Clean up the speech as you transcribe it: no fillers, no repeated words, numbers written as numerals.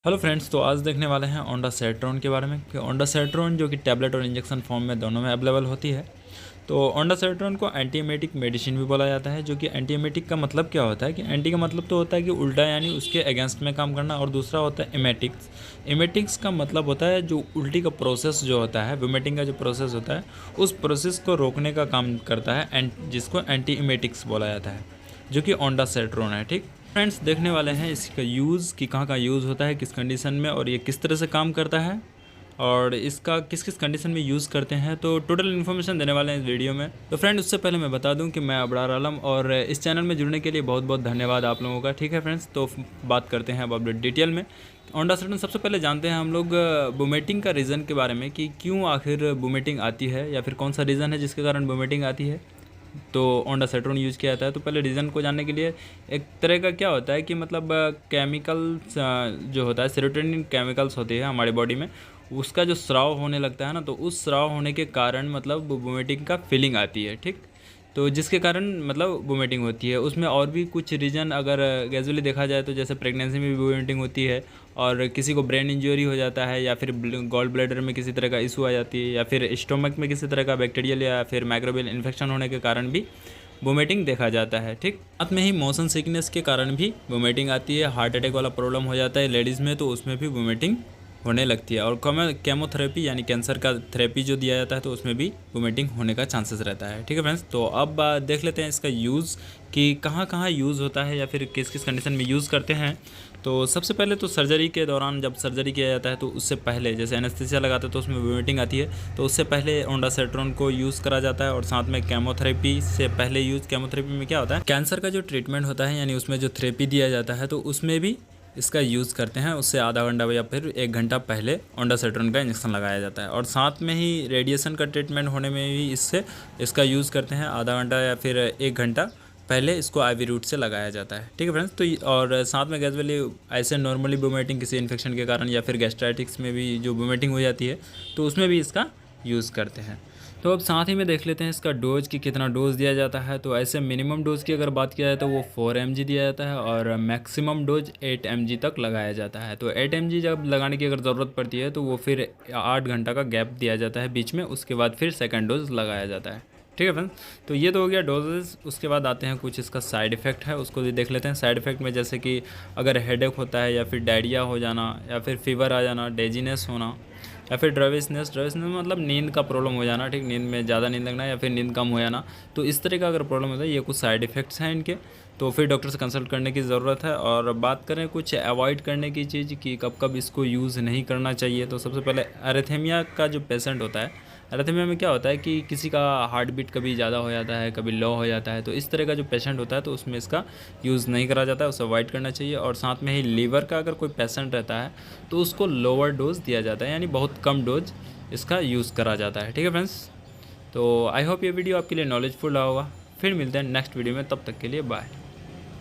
Hello friends, तो आज देखने वाले हैं ओंडासेट्रोन के बारे में कि ओंडासेट्रोन जो कि टैबलेट और इंजेक्शन फॉर्म में दोनों में अवेलेबल होती है। तो ओंडासेट्रोन को एंटीएमेटिक मेडिसिन भी बोला जाता है, जो कि एंटीएमेटिक का मतलब क्या होता है कि एंटी का मतलब तो होता है कि उल्टा, यानी उसके अगेंस्ट में काम करना, और दूसरा होता है एमेटिक्स। एमेटिक्स का मतलब होता है जो उल्टी का प्रोसेस जो होता है, वोमिटिंग का जो प्रोसेस होता है, उस प्रोसेस को रोकने का काम करता है, जिसको एंटी एमेटिक्स बोला जाता है, जो कि ओंडासेट्रोन है। ठीक फ्रेंड्स, देखने वाले हैं इसका यूज़ कि कहाँ यूज़ होता है, किस कंडीशन में, और ये किस तरह से काम करता है, और इसका किस किस कंडीशन में यूज़ करते हैं। तो टोटल इन्फॉर्मेशन देने वाले हैं इस वीडियो में। तो फ्रेंड, उससे पहले मैं बता दूं कि मैं अबरार आलम, और इस चैनल में जुड़ने के लिए बहुत बहुत धन्यवाद आप लोगों का। ठीक है फ्रेंड्स, तो बात करते हैं अब डिटेल में ओंडासेट्रोन। सबसे पहले जानते हैं हम लोग वोमिटिंग का रीज़न के बारे में कि क्यों आखिर वोमिटिंग आती है, या फिर कौन सा रीज़न है जिसके कारण वोमिटिंग आती है, तो ओंडासेट्रोन यूज़ किया जाता है। तो पहले रीज़न को जानने के लिए, एक तरह का क्या होता है कि मतलब केमिकल्स जो होता है, सेरोटोनिन केमिकल्स होती है हमारे बॉडी में, उसका जो स्राव होने लगता है ना, तो उस स्राव होने के कारण मतलब वोमिटिंग का फीलिंग आती है। ठीक, तो जिसके कारण मतलब वोमिटिंग होती है। उसमें और भी कुछ रीज़न अगर कैजुअली देखा जाए तो जैसे प्रेगनेंसी में भी वोमिटिंग होती है, और किसी को ब्रेन इंजरी हो जाता है, या फिर गॉल ब्लैडर में किसी तरह का इशू आ जाती है, या फिर स्टोमक में किसी तरह का बैक्टीरियल या फिर माइक्रोबियल इन्फेक्शन होने के कारण भी वोमिटिंग देखा जाता है। ठीक, साथ में ही मोशन सिकनेस के कारण भी वोमिटिंग आती है। हार्ट अटैक वाला प्रॉब्लम हो जाता है लेडीज़ में, तो उसमें भी वोमिटिंग होने लगती है। और केमोथेरेपी यानी कैंसर का थेरेपी जो दिया जाता है, तो उसमें भी वोमिटिंग होने का चांसेस रहता है। ठीक है फ्रेंड्स, तो अब देख लेते हैं इसका यूज़ कि कहाँ कहाँ यूज़ होता है, या फिर किस किस कंडीशन में यूज़ करते हैं। तो सबसे पहले तो सर्जरी के दौरान, जब सर्जरी किया जाता है तो उससे पहले, जैसे एनेस्थीसिया लगाते हैं तो उसमें वोमिटिंग आती है, तो उससे पहले ओंडासेट्रोन को यूज़ करा जाता है। और साथ में केमोथेरेपी से पहले केमोथेरेपी में क्या होता है, कैंसर का जो ट्रीटमेंट होता है, यानी उसमें जो थेरेपी दिया जाता है, तो उसमें भी इसका यूज़ करते हैं। उससे आधा घंटा या फिर 1 घंटा पहले ओंडासेट्रोन का इंजेक्शन लगाया जाता है। और साथ में ही रेडिएशन का ट्रीटमेंट होने में भी इसका यूज़ करते हैं। आधा घंटा या फिर 1 घंटा पहले इसको आईवी रूट से लगाया जाता है। ठीक है फ्रेंड्स, तो और साथ में कैजुअली ऐसे नॉर्मली वोमिटिंग किसी इन्फेक्शन के कारण, या फिर गैस्ट्राइटिस में भी जो वोमिटिंग हो जाती है, तो उसमें भी इसका यूज़ करते हैं। तो अब साथ ही में देख लेते हैं इसका डोज कि कितना डोज दिया जाता है। तो ऐसे मिनिमम डोज की अगर बात किया जाए तो वो 4 mg दिया जाता है, और मैक्सिमम डोज 8 mg तक लगाया जाता है। तो 8 mg जब लगाने की अगर ज़रूरत पड़ती है तो वो फिर 8 घंटा का गैप दिया जाता है बीच में, उसके बाद फिर सेकेंड डोज लगाया जाता है। ठीक है फ्रेंड्स, तो ये तो हो गया डोजेस। उसके बाद आते हैं कुछ इसका साइड इफ़ेक्ट है, उसको भी देख लेते हैं। साइड इफ़ेक्ट में जैसे कि अगर हेडेक होता है, या फिर डायरिया हो जाना, या फिर फीवर आ जाना, डेजीनेस होना, या फिर ड्रविसनेस मतलब नींद का प्रॉब्लम हो जाना। ठीक, नींद में ज़्यादा नींद लगना, या फिर नींद कम हो जाना, तो इस तरह का अगर प्रॉब्लम होता है, ये कुछ साइड इफ़ेक्ट्स हैं इनके, तो फिर डॉक्टर से कंसल्ट करने की ज़रूरत है। और बात करें कुछ अवॉइड करने की चीज़ कि कब कब इसको यूज़ नहीं करना चाहिए, तो सबसे पहले एरिथेमिया का जो पेशेंट होता है, एरिथेमिया में क्या होता है कि किसी का हार्ट बीट कभी ज़्यादा हो जाता है, कभी लो हो जाता है, तो इस तरह का जो पेशेंट होता है तो उसमें इसका यूज़ नहीं करा जाता है, उसे अवॉइड करना चाहिए। और साथ में ही लीवर का अगर कोई पेशेंट रहता है तो उसको लोअर डोज दिया जाता है, यानी बहुत कम डोज इसका यूज़ करा जाता है। ठीक है फ्रेंड्स, तो आई होप ये वीडियो आपके लिए नॉलेजफुल रहा होगा। फिर मिलते हैं नेक्स्ट वीडियो में, तब तक के लिए बाय।